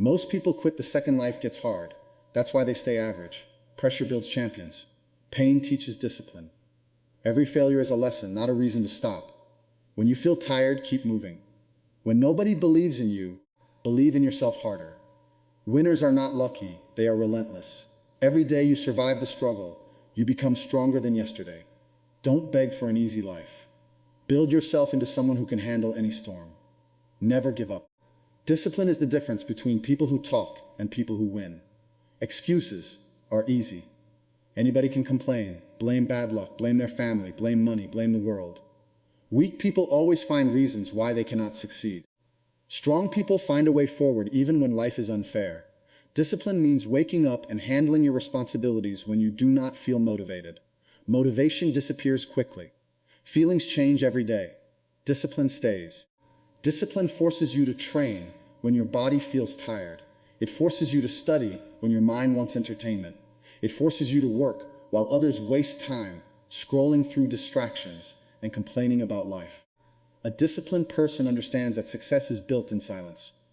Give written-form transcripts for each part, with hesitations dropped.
Most people quit the second life gets hard. That's why they stay average. Pressure builds champions. Pain teaches discipline. Every failure is a lesson, not a reason to stop. When you feel tired, keep moving. When nobody believes in you, believe in yourself harder. Winners are not lucky, they are relentless. Every day you survive the struggle, you become stronger than yesterday. Don't beg for an easy life. Build yourself into someone who can handle any storm. Never give up. Discipline is the difference between people who talk and people who win. Excuses are easy. Anybody can complain, blame bad luck, blame their family, blame money, blame the world. Weak people always find reasons why they cannot succeed. Strong people find a way forward even when life is unfair. Discipline means waking up and handling your responsibilities when you do not feel motivated. Motivation disappears quickly. Feelings change every day. Discipline stays. Discipline forces you to train when your body feels tired. It forces you to study when your mind wants entertainment. It forces you to work while others waste time scrolling through distractions and complaining about life. A disciplined person understands that success is built in silence.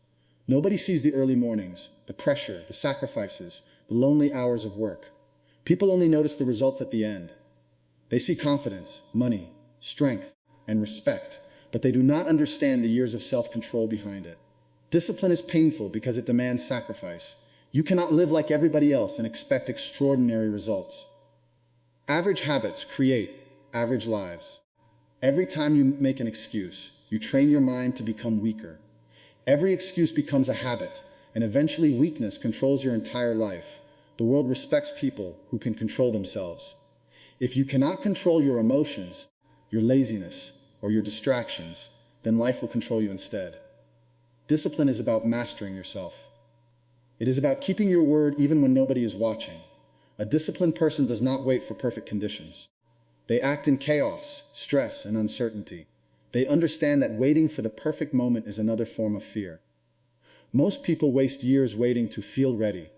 Nobody sees the early mornings, the pressure, the sacrifices, the lonely hours of work. People only notice the results at the end. They see confidence, money, strength, and respect, but they do not understand the years of self-control behind it. Discipline is painful because it demands sacrifice. You cannot live like everybody else and expect extraordinary results. Average habits create average lives. Every time you make an excuse, you train your mind to become weaker. Every excuse becomes a habit, and eventually weakness controls your entire life. The world respects people who can control themselves. If you cannot control your emotions, your laziness, or your distractions, then life will control you instead. Discipline is about mastering yourself. It is about keeping your word even when nobody is watching. A disciplined person does not wait for perfect conditions. They act in chaos, stress, and uncertainty. They understand that waiting for the perfect moment is another form of fear. Most people waste years waiting to feel ready.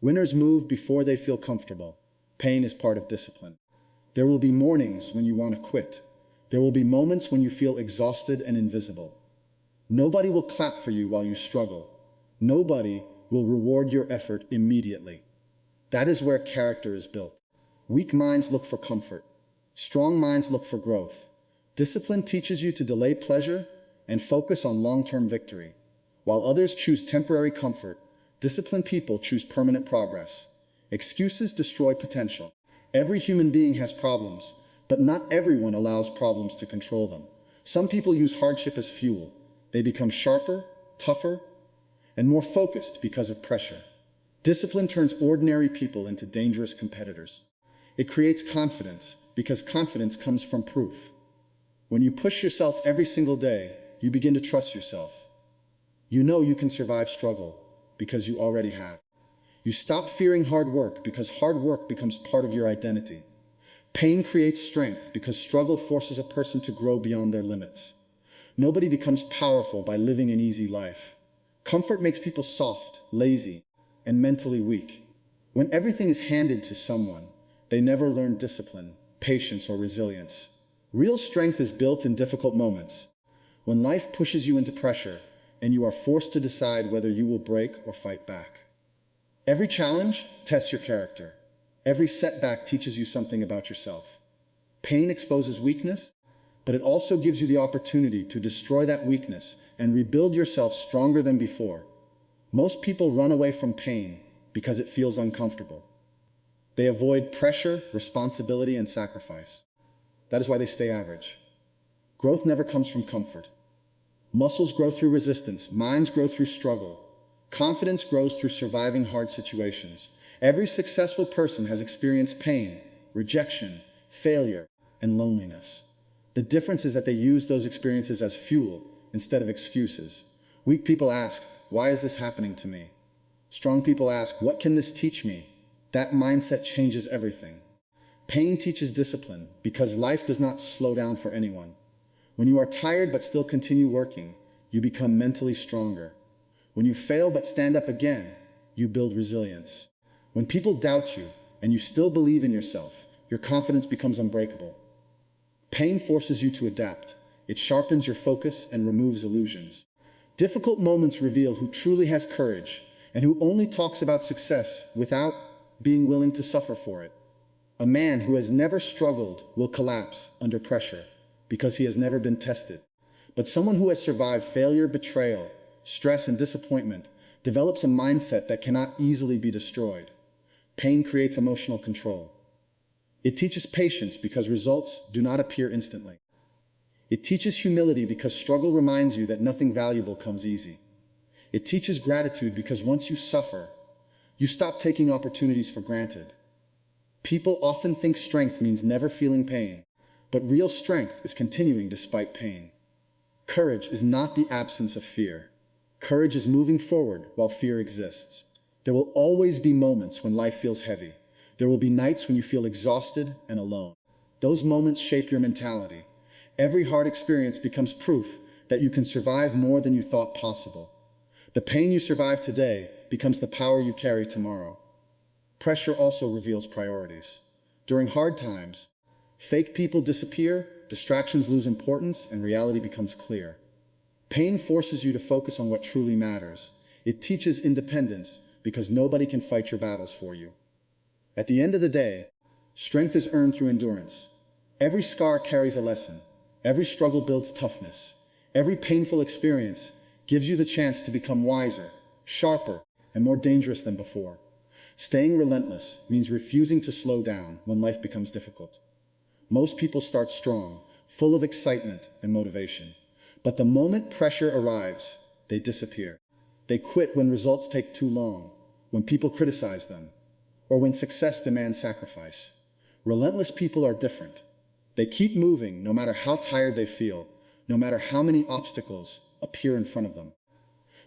Winners move before they feel comfortable. Pain is part of discipline. There will be mornings when you want to quit. There will be moments when you feel exhausted and invisible. Nobody will clap for you while you struggle. Nobody will reward your effort immediately. That is where character is built. Weak minds look for comfort. Strong minds look for growth. Discipline teaches you to delay pleasure and focus on long-term victory. While others choose temporary comfort, disciplined people choose permanent progress. Excuses destroy potential. Every human being has problems, but not everyone allows problems to control them. Some people use hardship as fuel. They become sharper, tougher, and more focused because of pressure. Discipline turns ordinary people into dangerous competitors. It creates confidence because confidence comes from proof. When you push yourself every single day, you begin to trust yourself. You know you can survive struggle because you already have. You stop fearing hard work because hard work becomes part of your identity. Pain creates strength because struggle forces a person to grow beyond their limits. Nobody becomes powerful by living an easy life. Comfort makes people soft, lazy, and mentally weak. When everything is handed to someone, they never learn discipline, patience, or resilience. Real strength is built in difficult moments. When life pushes you into pressure, and you are forced to decide whether you will break or fight back. Every challenge tests your character. Every setback teaches you something about yourself. Pain exposes weakness, but it also gives you the opportunity to destroy that weakness and rebuild yourself stronger than before. Most people run away from pain because it feels uncomfortable. They avoid pressure, responsibility, and sacrifice. That is why they stay average. Growth never comes from comfort. Muscles grow through resistance. Minds grow through struggle. Confidence grows through surviving hard situations. Every successful person has experienced pain, rejection, failure, and loneliness. The difference is that they use those experiences as fuel instead of excuses. Weak people ask, why is this happening to me? Strong people ask, what can this teach me? That mindset changes everything. Pain teaches discipline because life does not slow down for anyone. When you are tired but still continue working, you become mentally stronger. When you fail but stand up again, you build resilience. When people doubt you and you still believe in yourself, your confidence becomes unbreakable. Pain forces you to adapt. It sharpens your focus and removes illusions. Difficult moments reveal who truly has courage and who only talks about success without being willing to suffer for it. A man who has never struggled will collapse under pressure because he has never been tested. But someone who has survived failure, betrayal, stress, and disappointment develops a mindset that cannot easily be destroyed. Pain creates emotional control. It teaches patience because results do not appear instantly. It teaches humility because struggle reminds you that nothing valuable comes easy. It teaches gratitude because once you suffer, you stop taking opportunities for granted. People often think strength means never feeling pain, but real strength is continuing despite pain. Courage is not the absence of fear. Courage is moving forward while fear exists. There will always be moments when life feels heavy. There will be nights when you feel exhausted and alone. Those moments shape your mentality. Every hard experience becomes proof that you can survive more than you thought possible. The pain you survive today becomes the power you carry tomorrow. Pressure also reveals priorities. During hard times, fake people disappear, distractions lose importance, and reality becomes clear. Pain forces you to focus on what truly matters. It teaches independence because nobody can fight your battles for you. At the end of the day, strength is earned through endurance. Every scar carries a lesson. Every struggle builds toughness. Every painful experience gives you the chance to become wiser, sharper, and more dangerous than before. Staying relentless means refusing to slow down when life becomes difficult. Most people start strong, full of excitement and motivation. But the moment pressure arrives, they disappear. They quit when results take too long, when people criticize them, or when success demands sacrifice. Relentless people are different. They keep moving no matter how tired they feel, no matter how many obstacles appear in front of them.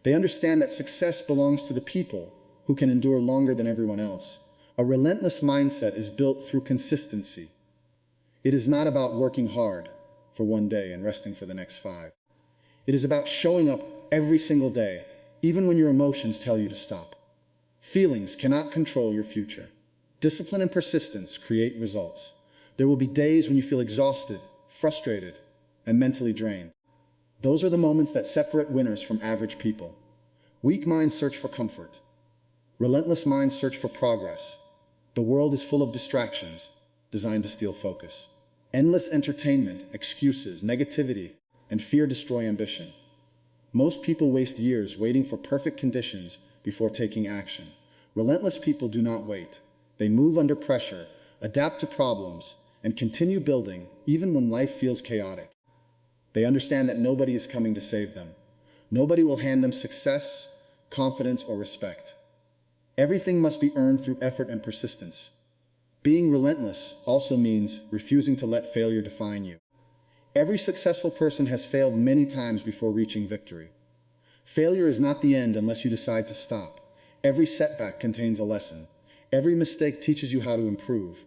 They understand that success belongs to the people who can endure longer than everyone else. A relentless mindset is built through consistency. It is not about working hard for one day and resting for the next 5. It is about showing up every single day, even when your emotions tell you to stop. Feelings cannot control your future. Discipline and persistence create results. There will be days when you feel exhausted, frustrated, and mentally drained. Those are the moments that separate winners from average people. Weak minds search for comfort. Relentless minds search for progress. The world is full of distractions designed to steal focus. Endless entertainment, excuses, negativity, and fear destroy ambition. Most people waste years waiting for perfect conditions before taking action. Relentless people do not wait. They move under pressure, adapt to problems, and continue building even when life feels chaotic. They understand that nobody is coming to save them. Nobody will hand them success, confidence, or respect. Everything must be earned through effort and persistence. Being relentless also means refusing to let failure define you. Every successful person has failed many times before reaching victory. Failure is not the end unless you decide to stop. Every setback contains a lesson. Every mistake teaches you how to improve.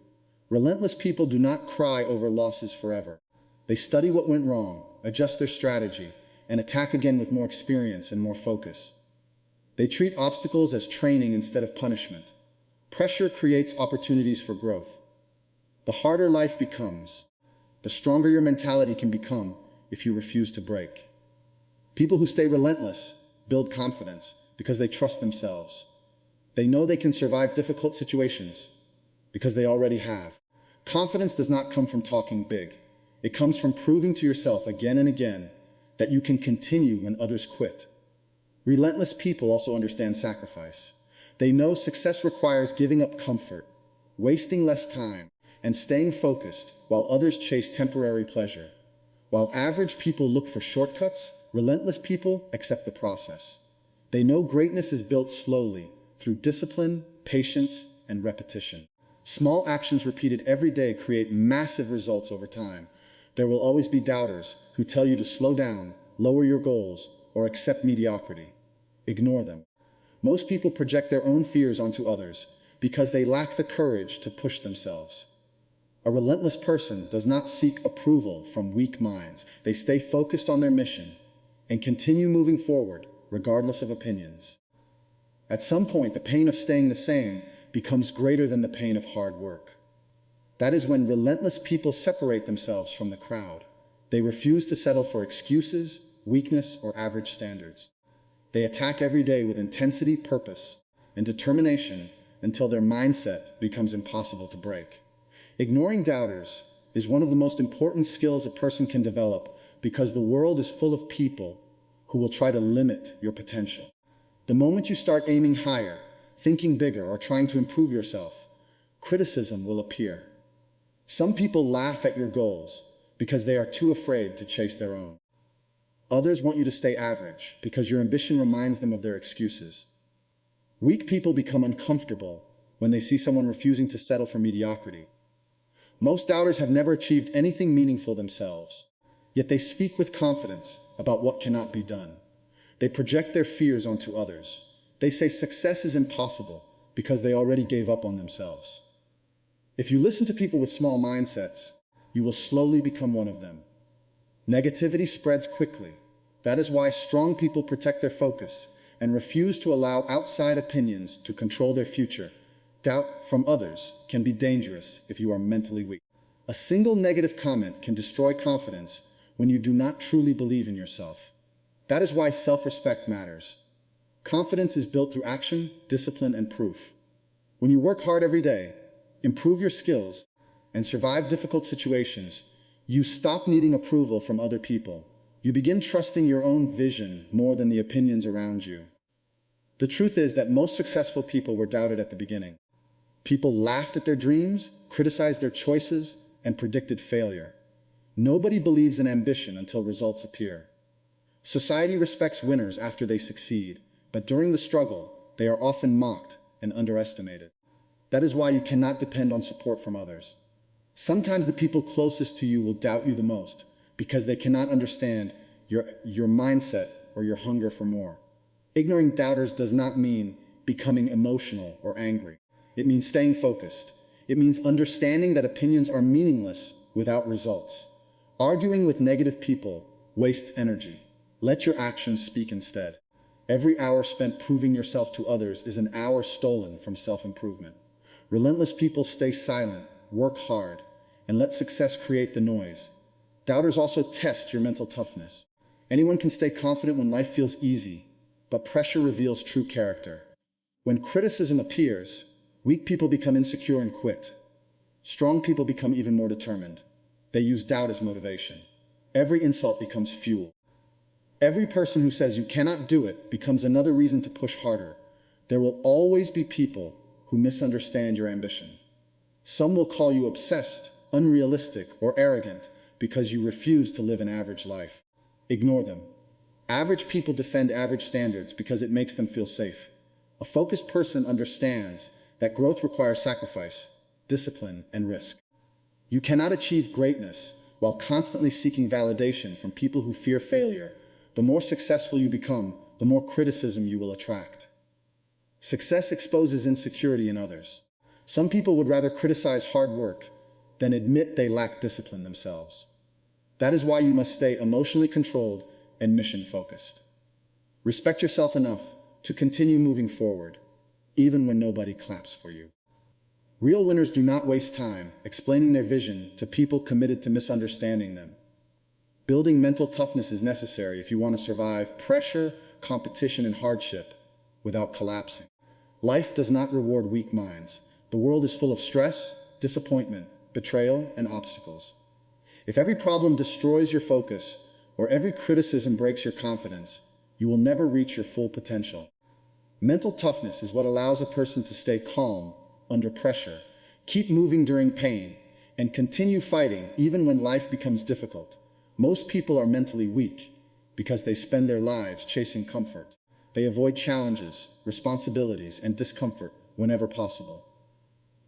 Relentless people do not cry over losses forever. They study what went wrong, adjust their strategy, and attack again with more experience and more focus. They treat obstacles as training instead of punishment. Pressure creates opportunities for growth. The harder life becomes, the stronger your mentality can become if you refuse to break. People who stay relentless build confidence because they trust themselves. They know they can survive difficult situations because they already have. Confidence does not come from talking big. It comes from proving to yourself again and again that you can continue when others quit. Relentless people also understand sacrifice. They know success requires giving up comfort, wasting less time, and staying focused while others chase temporary pleasure. While average people look for shortcuts, relentless people accept the process. They know greatness is built slowly through discipline, patience, and repetition. Small actions repeated every day create massive results over time. There will always be doubters who tell you to slow down, lower your goals, or accept mediocrity. Ignore them. Most people project their own fears onto others because they lack the courage to push themselves. A relentless person does not seek approval from weak minds. They stay focused on their mission and continue moving forward regardless of opinions. At some point, the pain of staying the same becomes greater than the pain of hard work. That is when relentless people separate themselves from the crowd. They refuse to settle for excuses, weakness, or average standards. They attack every day with intensity, purpose, and determination until their mindset becomes impossible to break. Ignoring doubters is one of the most important skills a person can develop because the world is full of people who will try to limit your potential. The moment you start aiming higher, thinking bigger, or trying to improve yourself, criticism will appear. Some people laugh at your goals because they are too afraid to chase their own. Others want you to stay average because your ambition reminds them of their excuses. Weak people become uncomfortable when they see someone refusing to settle for mediocrity. Most doubters have never achieved anything meaningful themselves, yet they speak with confidence about what cannot be done. They project their fears onto others. They say success is impossible because they already gave up on themselves. If you listen to people with small mindsets, you will slowly become one of them. Negativity spreads quickly. That is why strong people protect their focus and refuse to allow outside opinions to control their future. Doubt from others can be dangerous if you are mentally weak. A single negative comment can destroy confidence when you do not truly believe in yourself. That is why self-respect matters. Confidence is built through action, discipline, and proof. When you work hard every day, improve your skills, and survive difficult situations, you stop needing approval from other people. You begin trusting your own vision more than the opinions around you. The truth is that most successful people were doubted at the beginning. People laughed at their dreams, criticized their choices, and predicted failure. Nobody believes in ambition until results appear. Society respects winners after they succeed, but during the struggle, they are often mocked and underestimated. That is why you cannot depend on support from others. Sometimes the people closest to you will doubt you the most because they cannot understand your mindset or your hunger for more. Ignoring doubters does not mean becoming emotional or angry. It means staying focused. It means understanding that opinions are meaningless without results. Arguing with negative people wastes energy. Let your actions speak instead. Every hour spent proving yourself to others is an hour stolen from self-improvement. Relentless people stay silent, work hard, and let success create the noise. Doubters also test your mental toughness. Anyone can stay confident when life feels easy, but pressure reveals true character. When criticism appears, weak people become insecure and quit. Strong people become even more determined. They use doubt as motivation. Every insult becomes fuel. Every person who says you cannot do it becomes another reason to push harder. There will always be people who misunderstand your ambition. Some will call you obsessed, unrealistic, or arrogant because you refuse to live an average life. Ignore them. Average people defend average standards because it makes them feel safe. A focused person understands that growth requires sacrifice, discipline, and risk. You cannot achieve greatness while constantly seeking validation from people who fear failure. The more successful you become, the more criticism you will attract. Success exposes insecurity in others. Some people would rather criticize hard work than admit they lack discipline themselves. That is why you must stay emotionally controlled and mission-focused. Respect yourself enough to continue moving forward, even when nobody claps for you. Real winners do not waste time explaining their vision to people committed to misunderstanding them. Building mental toughness is necessary if you want to survive pressure, competition, and hardship without collapsing. Life does not reward weak minds. The world is full of stress, disappointment, betrayal, and obstacles. If every problem destroys your focus or every criticism breaks your confidence, you will never reach your full potential. Mental toughness is what allows a person to stay calm under pressure, keep moving during pain, and continue fighting even when life becomes difficult. Most people are mentally weak because they spend their lives chasing comfort. They avoid challenges, responsibilities, and discomfort whenever possible.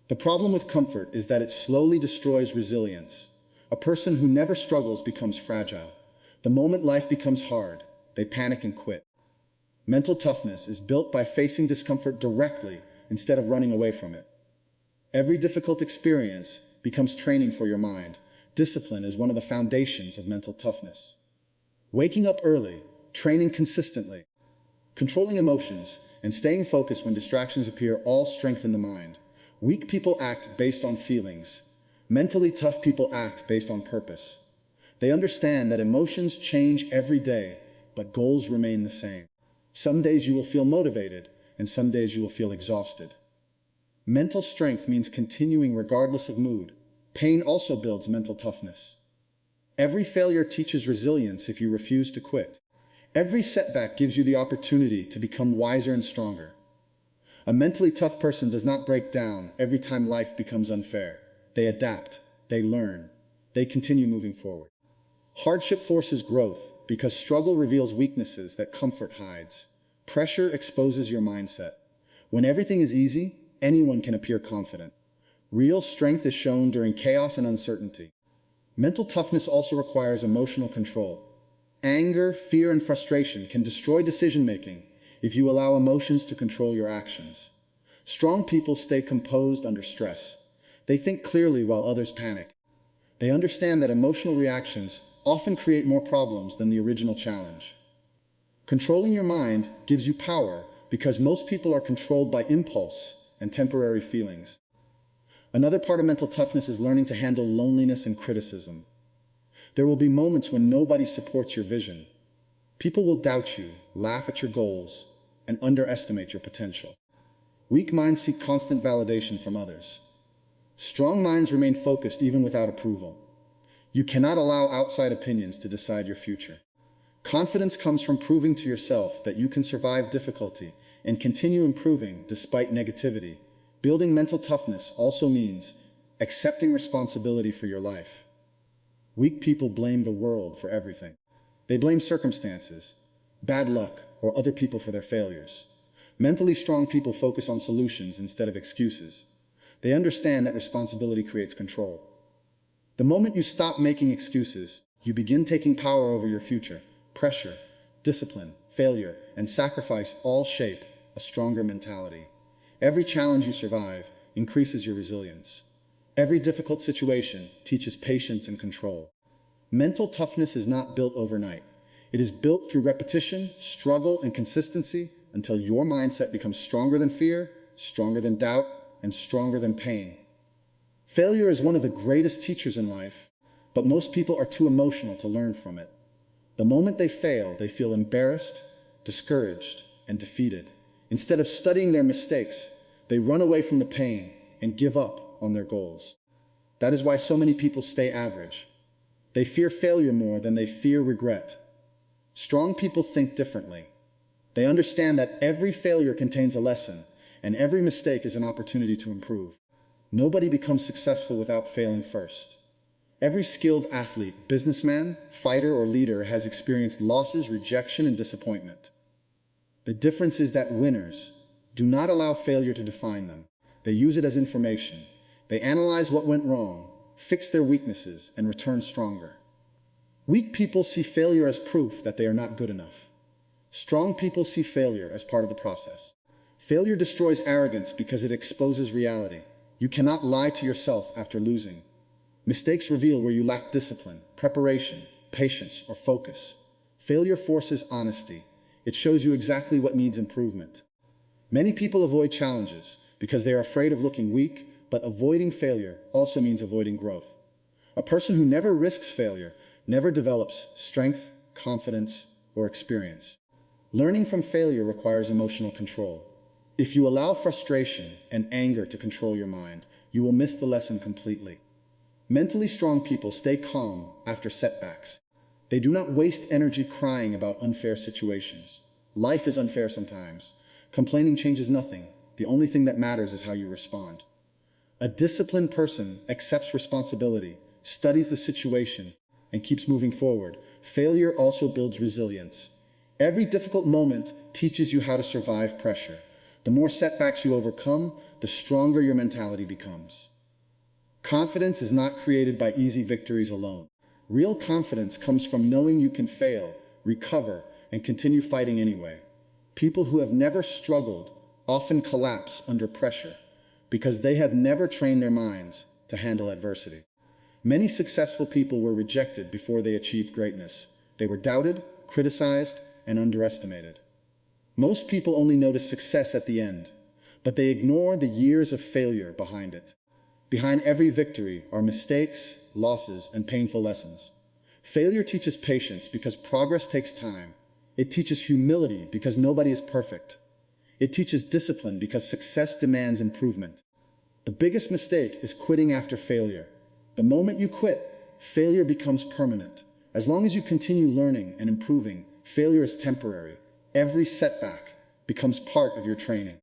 The problem with comfort is that it slowly destroys resilience. A person who never struggles becomes fragile. The moment life becomes hard, they panic and quit. Mental toughness is built by facing discomfort directly instead of running away from it. Every difficult experience becomes training for your mind. Discipline is one of the foundations of mental toughness. Waking up early, training consistently, controlling emotions, and staying focused when distractions appear all strengthen the mind. Weak people act based on feelings. Mentally tough people act based on purpose. They understand that emotions change every day, but goals remain the same. Some days you will feel motivated, and some days you will feel exhausted. Mental strength means continuing regardless of mood. Pain also builds mental toughness. Every failure teaches resilience if you refuse to quit. Every setback gives you the opportunity to become wiser and stronger. A mentally tough person does not break down every time life becomes unfair. They adapt, they learn, they continue moving forward. Hardship forces growth because struggle reveals weaknesses that comfort hides. Pressure exposes your mindset. When everything is easy, anyone can appear confident. Real strength is shown during chaos and uncertainty. Mental toughness also requires emotional control. Anger, fear, and frustration can destroy decision-making if you allow emotions to control your actions. Strong people stay composed under stress. They think clearly while others panic. They understand that emotional reactions often create more problems than the original challenge. Controlling your mind gives you power because most people are controlled by impulse and temporary feelings. Another part of mental toughness is learning to handle loneliness and criticism. There will be moments when nobody supports your vision. People will doubt you, laugh at your goals, and underestimate your potential. Weak minds seek constant validation from others. Strong minds remain focused even without approval. You cannot allow outside opinions to decide your future. Confidence comes from proving to yourself that you can survive difficulty and continue improving despite negativity. Building mental toughness also means accepting responsibility for your life. Weak people blame the world for everything. They blame circumstances, bad luck, or other people for their failures. Mentally strong people focus on solutions instead of excuses. They understand that responsibility creates control. The moment you stop making excuses, you begin taking power over your future. Pressure, discipline, failure, and sacrifice all shape a stronger mentality. Every challenge you survive increases your resilience. Every difficult situation teaches patience and control. Mental toughness is not built overnight. It is built through repetition, struggle, and consistency until your mindset becomes stronger than fear, stronger than doubt, and stronger than pain. Failure is one of the greatest teachers in life, but most people are too emotional to learn from it. The moment they fail, they feel embarrassed, discouraged, and defeated. Instead of studying their mistakes, they run away from the pain and give up on their goals. That is why so many people stay average. They fear failure more than they fear regret. Strong people think differently. They understand that every failure contains a lesson, and every mistake is an opportunity to improve. Nobody becomes successful without failing first. Every skilled athlete, businessman, fighter, or leader has experienced losses, rejection, and disappointment. The difference is that winners do not allow failure to define them. They use it as information. They analyze what went wrong, fix their weaknesses, and return stronger. Weak people see failure as proof that they are not good enough. Strong people see failure as part of the process. Failure destroys arrogance because it exposes reality. You cannot lie to yourself after losing. Mistakes reveal where you lack discipline, preparation, patience, or focus. Failure forces honesty. It shows you exactly what needs improvement. Many people avoid challenges because they are afraid of looking weak, but avoiding failure also means avoiding growth. A person who never risks failure never develops strength, confidence, or experience. Learning from failure requires emotional control. If you allow frustration and anger to control your mind, you will miss the lesson completely. Mentally strong people stay calm after setbacks. They do not waste energy crying about unfair situations. Life is unfair sometimes. Complaining changes nothing. The only thing that matters is how you respond. A disciplined person accepts responsibility, studies the situation, and keeps moving forward. Failure also builds resilience. Every difficult moment teaches you how to survive pressure. The more setbacks you overcome, the stronger your mentality becomes. Confidence is not created by easy victories alone. Real confidence comes from knowing you can fail, recover, and continue fighting anyway. People who have never struggled often collapse under pressure because they have never trained their minds to handle adversity. Many successful people were rejected before they achieved greatness. They were doubted, criticized, and underestimated. Most people only notice success at the end, but they ignore the years of failure behind it. Behind every victory are mistakes, losses, and painful lessons. Failure teaches patience because progress takes time. It teaches humility because nobody is perfect. It teaches discipline because success demands improvement. The biggest mistake is quitting after failure. The moment you quit, failure becomes permanent. As long as you continue learning and improving, failure is temporary. Every setback becomes part of your training.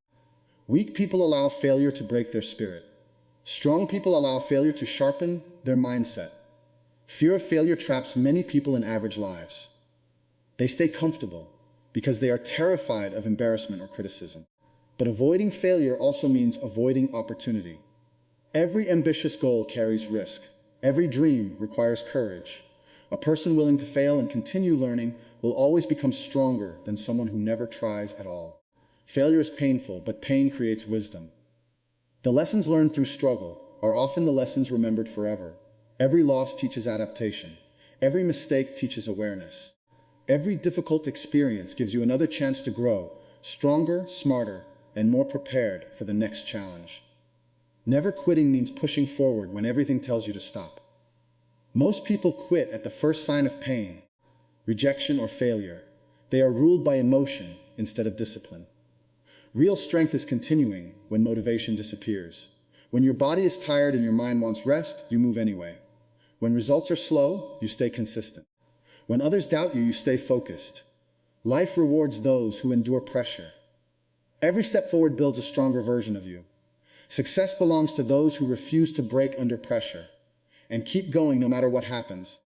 Weak people allow failure to break their spirit. Strong people allow failure to sharpen their mindset. Fear of failure traps many people in average lives. They stay comfortable because they are terrified of embarrassment or criticism. But avoiding failure also means avoiding opportunity. Every ambitious goal carries risk. Every dream requires courage. A person willing to fail and continue learning will always become stronger than someone who never tries at all. Failure is painful, but pain creates wisdom. The lessons learned through struggle are often the lessons remembered forever. Every loss teaches adaptation. Every mistake teaches awareness. Every difficult experience gives you another chance to grow, stronger, smarter, and more prepared for the next challenge. Never quitting means pushing forward when everything tells you to stop. Most people quit at the first sign of pain, rejection, or failure. They are ruled by emotion instead of discipline. Real strength is continuing when motivation disappears. When your body is tired and your mind wants rest, you move anyway. When results are slow, you stay consistent. When others doubt you, you stay focused. Life rewards those who endure pressure. Every step forward builds a stronger version of you. Success belongs to those who refuse to break under pressure and keep going no matter what happens.